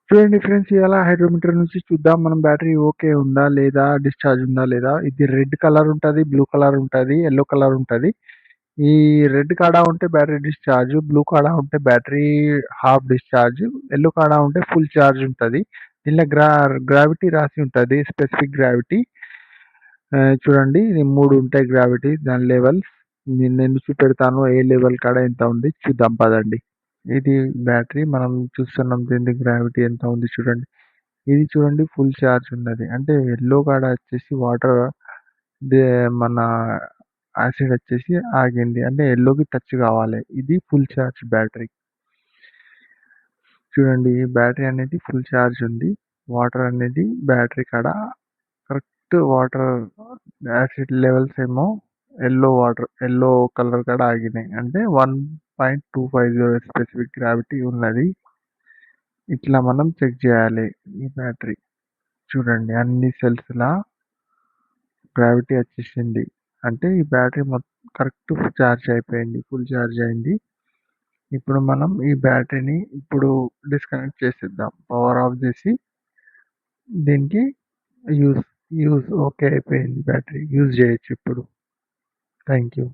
చూడండి ఫ్రెండ్స్, ఇయాల హైడ్రోమీటర్ నుంచి చూద్దాం మనం బ్యాటరీ ఓకే ఉందా లేదా, డిశ్చార్జ్ ఉందా లేదా. ఇది రెడ్ కలర్ ఉంటది, బ్లూ కలర్ ఉంటది, యెల్లో కలర్ ఉంటది. ఈ రెడ్ కాడ ఉంటే బ్యాటరీ డిశ్చార్జ్, బ్లూ కాడ ఉంటే బ్యాటరీ హాఫ్ డిశ్చార్జ్, యెల్లో కాడ ఉంటే ఫుల్ చార్జ్ ఉంటది. దీనిలో గ్రావిటీ రాసి ఉంటది, స్పెసిఫిక్ గ్రావిటీ. చూడండి, ఇది 3 ఉంటాయి గ్రావిటీ దాని లెవెల్స్. నేను చూపెడతాను ఏ లెవెల్ కాడ ఎంత ఉంది చూద్దాం పదండి. ఇది బ్యాటరీ మనం చూస్తున్నాం, దీని గ్రావిటీ ఎంత ఉంది చూడండి. ఇది చూడండి ఫుల్ చార్జ్ ఉన్నది. అంటే యెల్లో కాడ వచ్చేసి వాటర్ దే మన యాసిడ్ వచ్చేసి ఆగింది. అంటే యెల్లోకి టచ్ కావాలి. ఇది ఫుల్ చార్జ్ బ్యాటరీ. చూడండి, బ్యాటరీ అనేది ఫుల్ చార్జ్ ఉంది. వాటర్ అనేది బ్యాటరీ కాడ కరెక్ట్ వాటర్ యాసిడ్ లెవెల్స్ ఏమో యెల్లో కలర్ కాడ ఆగినాయి. అంటే 1.250 స్పెసిఫిక్ గ్రావిటీ ఉన్నది. ఇట్లా మనం చెక్ చేయాలి ఈ బ్యాటరీ. చూడండి, అన్ని సెల్స్‌లా గ్రావిటీ వచ్చేసింది. అంటే ఈ బ్యాటరీ కరెక్ట్ చార్జ్ అయిపోయింది. ఫుల్ చార్జ్ అయింది. ఇప్పుడు మనం ఈ బ్యాటరీని డిస్కనెక్ట్ చేసేద్దాం. పవర్ ఆఫ్ చేసి దీనికి యూజ్ యూజ్ ఓకే అయిపోయింది బ్యాటరీ. యూజ్ చేయొచ్చు ఇప్పుడు. Thank you.